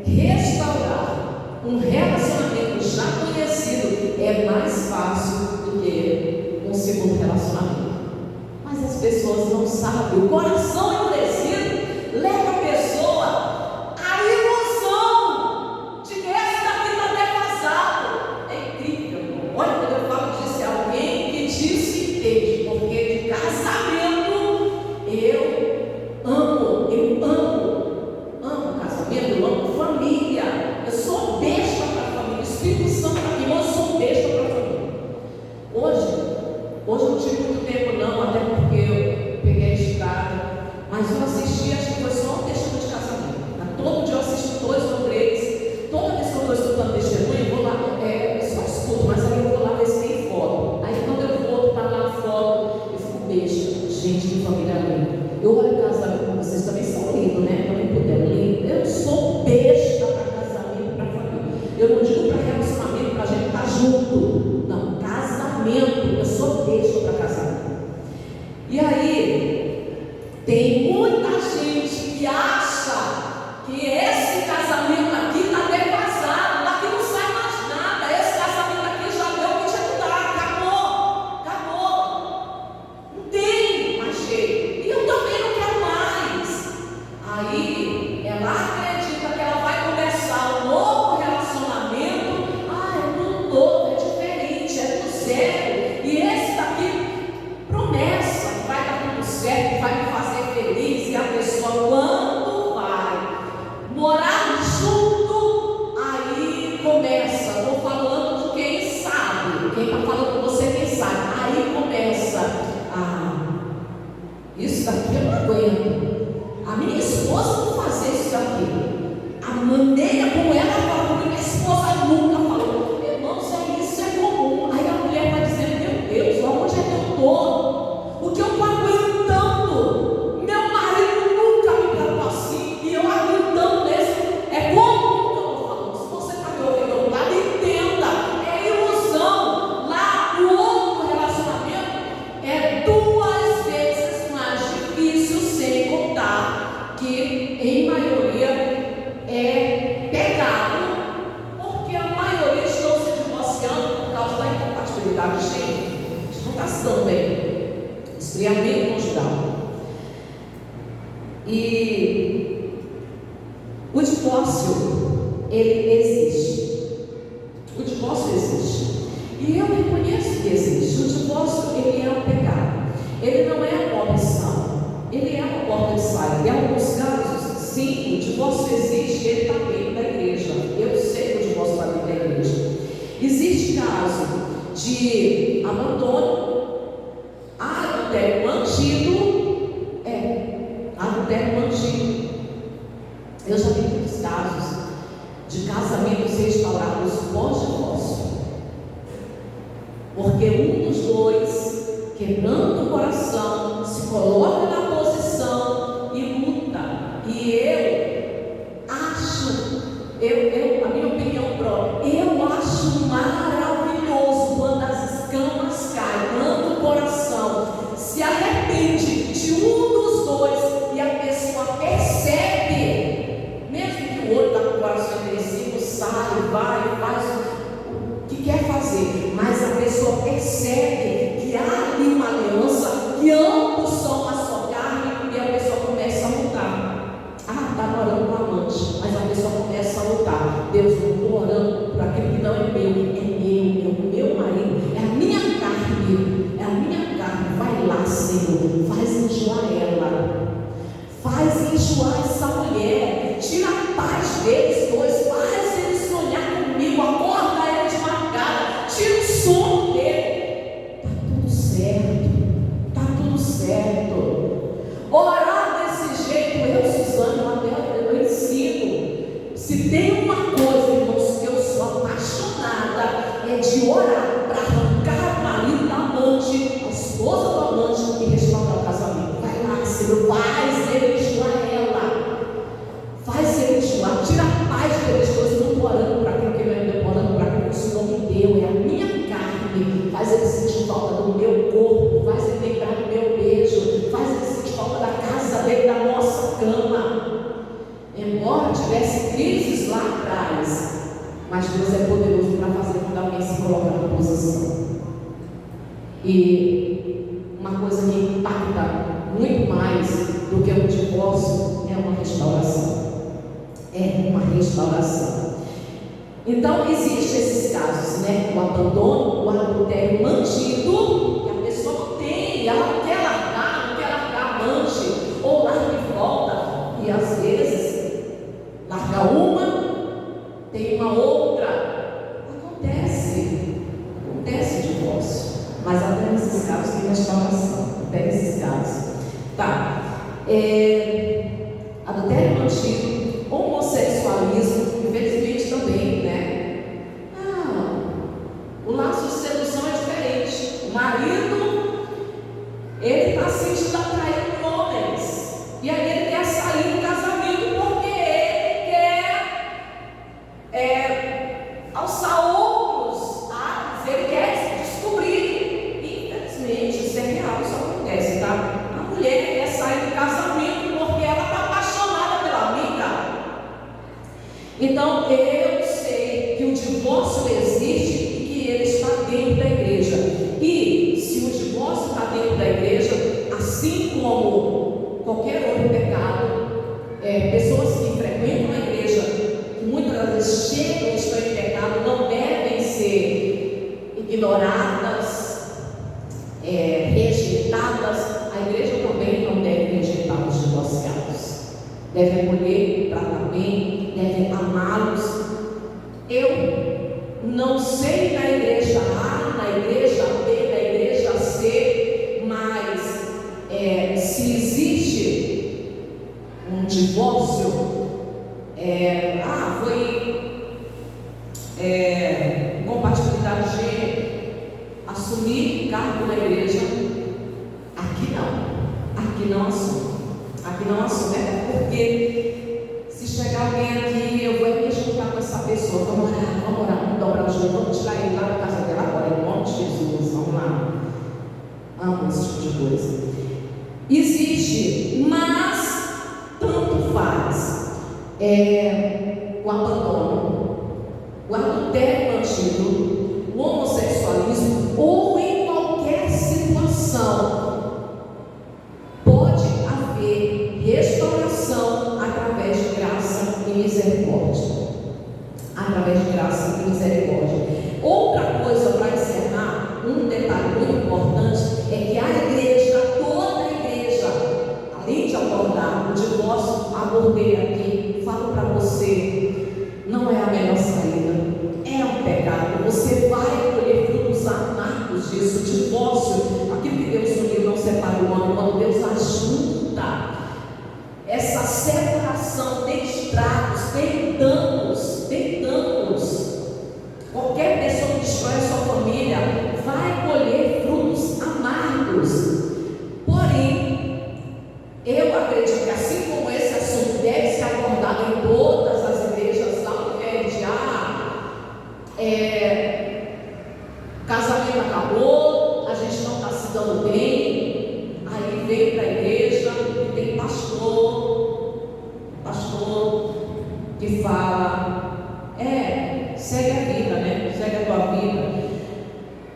Restaurar um relacionamento já conhecido é mais fácil do que um segundo relacionamento. Mas as pessoas não sabem. O coração endurecido leva a pessoa à ilusão de que essa daqui está defasado. É incrível. Olha, quando eu mas eu assisti, acho que foi só um testemunho de casamento. Todo dia eu assisto 2 ou 3. Toda vez que eu estou escutando testemunho, eu vou lá, eu só escuto, mas aí eu vou lá ver se tem foto. Aí quando eu vou, tá lá a foto, eu fico besta. Gente, que família linda. Eu olho casamento, vocês também são lindos, né? Também puderam lindo. Eu sou besta para casamento, para família. Eu não digo para relacionamento, para a gente estar junto. Não, casamento. Eu sou besta para casamento. E aí, tem muita gente que acha que esse casamento aqui está defasado, daqui não sai mais nada. Esse casamento aqui já deu o que tinha que dar, acabou. Não tem mais jeito. E eu também não quero mais. Aí, ela acredita que ela vai começar um novo relacionamento. É tudo novo, é diferente, é do zero. E esse daqui promessa que vai dar tudo certo, que vai me fazer feliz. E a pessoa, quando vai morar junto, aí começa. Estou falando de quem sabe. Quem está falando com você, quem sabe. Aí começa. Isso daqui eu não aguento. A minha esposa não fazer isso daqui. A maneira como ela fala comigo, minha esposa nunca falou. Irmãos, isso é comum. Aí a mulher vai dizendo: meu Deus, aonde é que eu estou? O que eu estou aguentando? Meu marido nunca me tratou assim. E eu aguentando nesse. É comum que eu estou falando. Se você está me ouvindo ao lado, entenda. É ilusão. Lá no outro relacionamento é 2 vezes mais difícil, sem contar que em maioria é pecado, porque a maioria estão se divorciando por causa da incompatibilidade. Gente, não está se dando bem. Esfriamento conjugal. E o divórcio, ele existe. O divórcio existe. E eu reconheço que existe. O divórcio, ele é um pecado. Ele não é uma opção. Ele é uma porta de saída. Em alguns casos, sim, o divórcio existe, ele está dentro da igreja. Eu sei que o divórcio está dentro da igreja. Existe caso de abandono, adultério mantido. Adultério mantido. Eu já vi muitos casos de casamentos restaurados pós-divórcio. Porque um dos dois, quebrando o coração, se coloca na posição e luta. E eu acho, a minha opinião própria, eu acho maravilhoso quando as escamas caem, quando o coração se arrepende de um dos dois e a pessoa percebe, mesmo que o outro está com o coração endurecido, sai, vai, faz o que quer fazer, mas a pessoa percebe que há ali uma aliança, que ambos são uma só carne, e a pessoa começa a lutar. Está orando para o amante, mas a pessoa começa a lutar. Deus, eu estou orando por aquilo que não é meu marido, é a minha carne, vai lá, Senhor, faz enjoar ela, faz enjoar essa mulher, tira a paz deles dois, faz ele sonhar comigo, acorda ele de madrugada, tira o sono dele. Tá tudo certo. Orar desse jeito, Suzana, eu ensino. Se tem uma coisa, irmãos, que eu sou apaixonada, é de orar para arrancar o marido da amante, a esposa do amante, e restaurar o casamento. Vai lá, Senhor, faz ele enjoar ela, faz ele enjoar, tira a paz deles dois. Eu não estou orando para aquilo que ele me deu, estou orando para aquilo que o Senhor me deu, é a minha carne. Faz ele sentir falta do meu corpo, faz ele lembrar do meu beijo, faz ele sentir falta da casa dele, da nossa cama. Embora tivesse crises lá atrás, mas Deus é poderoso para fazer com que alguém se coloque na posição. E uma coisa que impacta muito mais do que um divórcio é uma restauração. Então, existem esses casos, né? O abandono, o adultério mantido, que a pessoa não tem, ela não quer largar a amante, ou larga de volta, e às vezes larga uma, tem uma outra. Acontece divórcio, mas até nesses casos tem restauração. Até nesses casos. Tá. Adultério infantil, homossexualismo, infelizmente também, né? O laço de sedução é diferente. O marido, ele está se sentindo atraído por homens, e aí ele quer sair do casamento porque ele quer alçar outros ares, ele quer descobrir. Infelizmente, isso é real, isso acontece, tá? A mulher quer sair do casamento porque ela está apaixonada pela amiga. Então, eu sei que o divórcio existe e que ele está dentro da igreja. E se o divórcio está dentro da igreja, assim como qualquer outro pecado, pessoas que frequentam a igreja, que muitas das vezes chegam e estão em pecado, não devem ser ignoradas, rejeitadas. A igreja também não deve rejeitar os divorciados. Deve acolher, tratar bem, deve amá-los. Eu não sei na igreja A, na igreja B, na igreja C, mas se existe um divórcio, foi incompatibilidade de gênero, assumir cargo na igreja, aqui não assume, porque se chegar alguém aqui, eu vou me juntar com essa pessoa, vamos orar, vamos dobrar o joelho, vamos tirar ele lá da casa dela agora, em nome de Jesus, vamos lá. Amo esse tipo de coisa. Existe, mas tanto faz o abandono, o adultério infantil, o homossexualismo, ou em qualquer situação. Pode haver restauração através de graça e misericórdia. Através de graça e misericórdia. Outra coisa para encerrar, um detalhe muito importante, é que a igreja, toda a igreja, além de abordar o divórcio, abordei aqui, falo para você, não é a melhor saída, é um pecado. Você vai colher frutos amargos disso. O divórcio, aquilo que Deus uniu, não separa o homem. Quando Deus ajunta, essa separação tem estragos, tem danos. Qualquer pessoa que destrói a sua família vai colher frutos amargos. Porém, eu acredito que assim como esse assunto deve ser abordado em todas as igrejas, ao invés de casamento acabou, a gente não está se dando bem, aí vem para a igreja e tem pastor que fala, segue a vida, né? Segue a tua vida.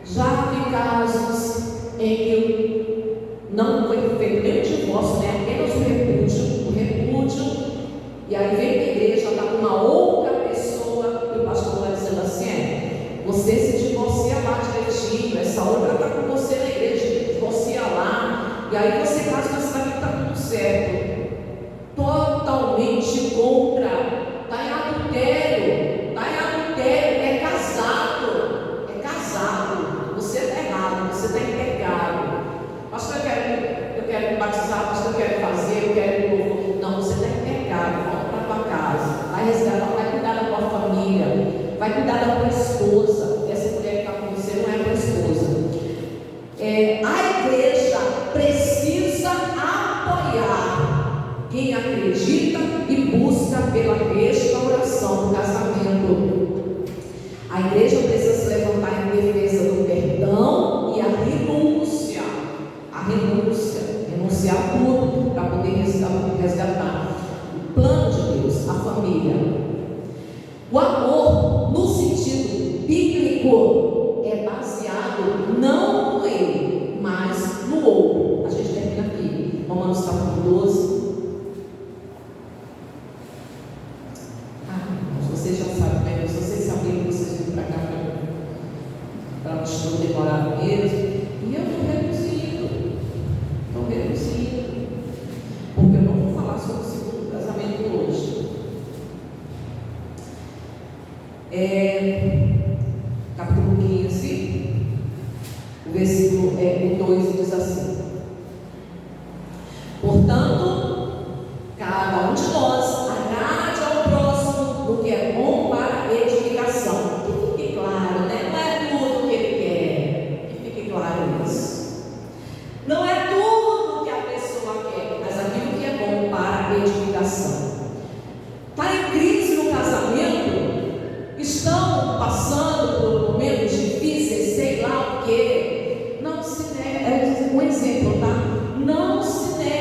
Já vi casos em que não foi feito nem o divórcio, né? Apenas o repúdio, e aí vem para a igreja, está com uma outra pessoa, e o pastor está dizendo assim: você se divorcia lá direitinho, essa outra está com você na igreja, divorcia lá, e aí você casa com essa daqui, está tudo certo. Totalmente contra. Está em adultério, é casado, você está errado, você está em pecado. Pastor, eu quero me batizar, pastor, eu quero fazer, eu quero louvor. Não, você está em pecado, volta para a tua casa, vai resgatar, vai cuidar da tua família, vai cuidar da tua esposa. Essa mulher que está com você não é a tua esposa. A igreja precisa apoiar quem acredita e busca pela restauração do casamento. A igreja precisa se levantar em defesa do perdão e a renúncia. Renunciar tudo para poder resgatar o plano de Deus, a família. O amor, no sentido bíblico, é baseado não no ele, mas no outro. A gente termina aqui, Romanos capítulo 12. Vocês já sabem, né? Se vocês sabiam, vocês vêm para cá para não demorar mesmo. E eu estou reduzindo, porque eu não vou falar sobre o segundo casamento hoje. Capítulo 15, o versículo 2 diz assim: portanto, um de nós agrade ao próximo no que é bom para a edificação. Que fique claro, né? Não é tudo que ele quer. Que fique claro isso. Não é tudo que a pessoa quer, mas aquilo que é bom para a edificação. Está em crise no casamento? Estão passando por momentos difíceis, sei lá o quê? Não se negue, é um exemplo, tá? Não se negue.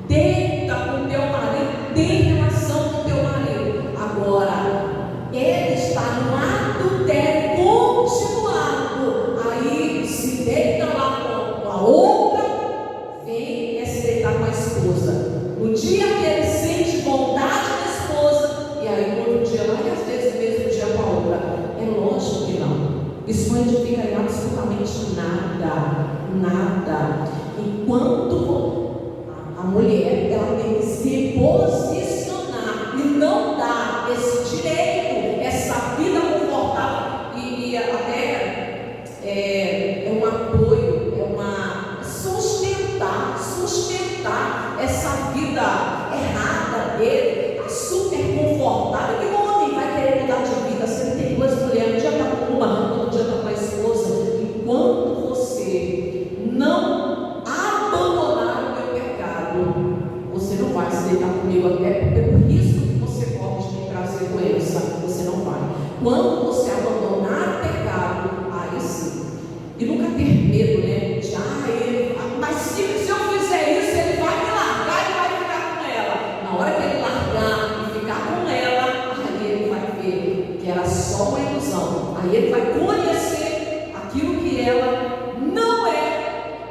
Deita com o teu marido, tem relação com o teu marido. Agora, ele está no adultério continuado. Aí se deita lá com a outra, vem se deitar com a esposa. No dia que ele sente vontade da esposa, e aí no outro dia lá, e às vezes no mesmo dia com a outra. É lógico que não. Isso não edifica em absolutamente nada. Nada. Enquanto a mulher, ela tem que se posicionar e não dar esse direito, essa vida confortável e até é um apoio, é uma sustentar essa vida errada dele, a super confortável. Que o homem vai querer mudar de vida? Se ele tem duas mulheres, um dia está com uma, outro dia está com a esposa. Enquanto você não abandonar o teu pecado, você não vai se deitar comigo, até porque por isso que você pode me trazer doença, você não vai. Quando você abandonar o pecado, aí sim. E nunca ter medo, né? Mas se eu fizer isso, ele vai me largar e vai ficar com ela. Na hora que ele largar e ficar com ela, aí ele vai ver que era só uma ilusão. Aí ele vai conhecer aquilo que ela não é,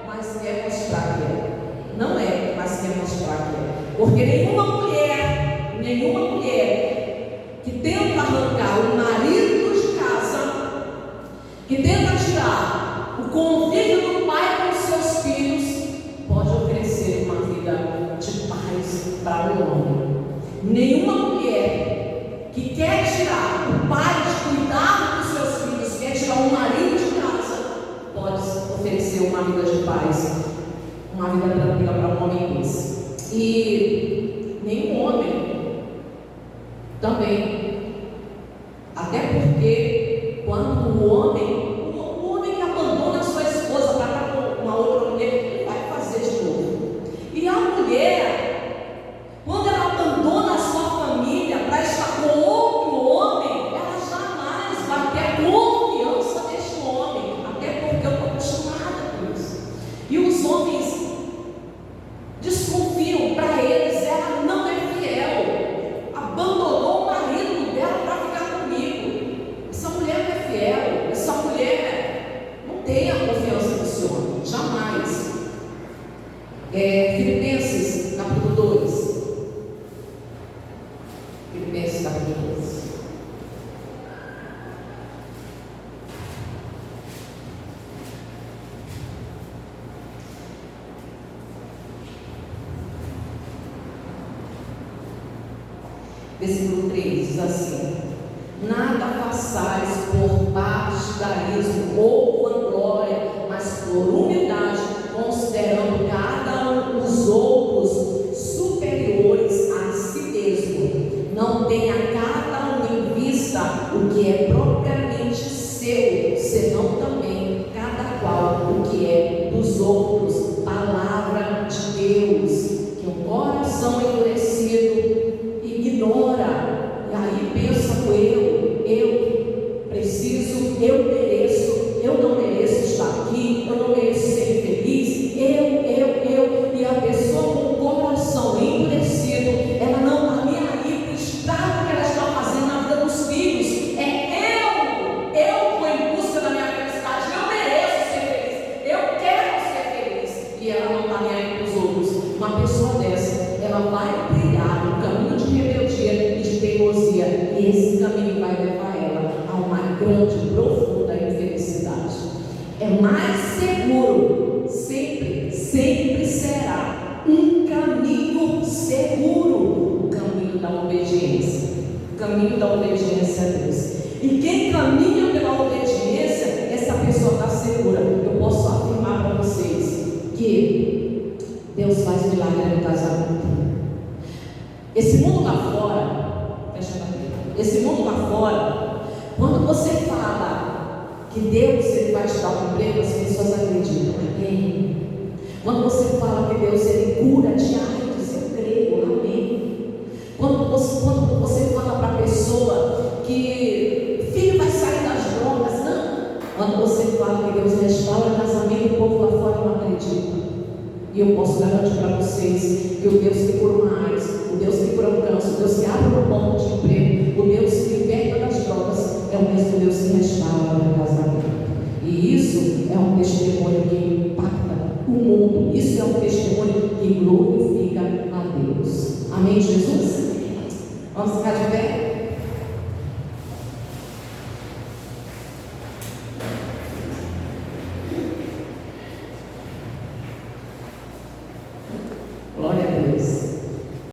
mas quer mostrar que é. Não é, mas quer mostrar que é. Porque nenhuma mulher que tenta arrancar o marido de casa, que tenta tirar o convívio do pai com os seus filhos, pode oferecer uma vida de paz para o homem. Nenhuma mulher que quer tirar o pai de cuidado dos seus filhos, quer tirar o marido de casa, pode oferecer uma vida de paz, uma vida tranquila para um homem desse. E nenhum homem também, até porque quando o homem que abandona a sua esposa para estar com uma outra mulher, ele vai fazer de novo. E a mulher, quando ela abandona a sua família para estar com outro homem, ela jamais vai ter a confiança deste homem, até porque eu estou acostumada com isso. E os homens desconfiam, para eles ela não é fiel, abandonou o marido dela para ficar comigo. Essa mulher não é fiel, essa mulher não tem a confiança desse homem, jamais. Filipenses capítulo 2. Filipenses capítulo 2. Versículo 3 diz assim: nada façais por partidarismo ou vanglória, mas por humildade, considerando cada um os outros superiores a si mesmo. Não tenha cada um em vista o que é propriamente seu, senão também cada qual o que é dos outros. Palavra de Deus. Que o coração endurecido ignora, e aí pensa eu preciso, eu mereço, eu não mereço estar aqui, eu não mereço ser feliz, e a pessoa com o coração endurecido, ela não está nem aí para o estrago que ela está fazendo na vida dos filhos. Eu vou em busca da minha felicidade, eu mereço ser feliz, eu quero ser feliz, e ela não está nem aí para os outros. Uma pessoa dessa, ela vai brilhar no caminho de rebeldia e de teimosia, e esse caminho vai levar ela a uma grande, profunda infelicidade. É mais seguro, sempre será um caminho seguro, o caminho da obediência, o caminho da obediência a Deus. E quem caminha pela obediência, essa pessoa está segura. Eu posso afirmar para vocês que Deus faz milagre no casamento. Esse mundo lá fora, fecha a Bíblia. Esse mundo lá fora, quando você fala que Deus ele vai te dar um emprego, as pessoas acreditam. Amém. Quando você fala que Deus ele cura de AIDS, eu creio. Amém. Quando você fala para a pessoa que filho vai sair das drogas, não. Quando você fala que Deus restaura casamento, o povo lá fora não acredita. E eu posso garantir para vocês que o Deus que cura uma AIDS, o Deus que cura um câncer, o Deus que abre uma porta de emprego, o Deus que liberta das drogas, é o mesmo Deus que restaura o casamento. E isso é um testemunho que impacta o mundo. Isso é um testemunho que glorifica a Deus. Amém, Jesus? Vamos ficar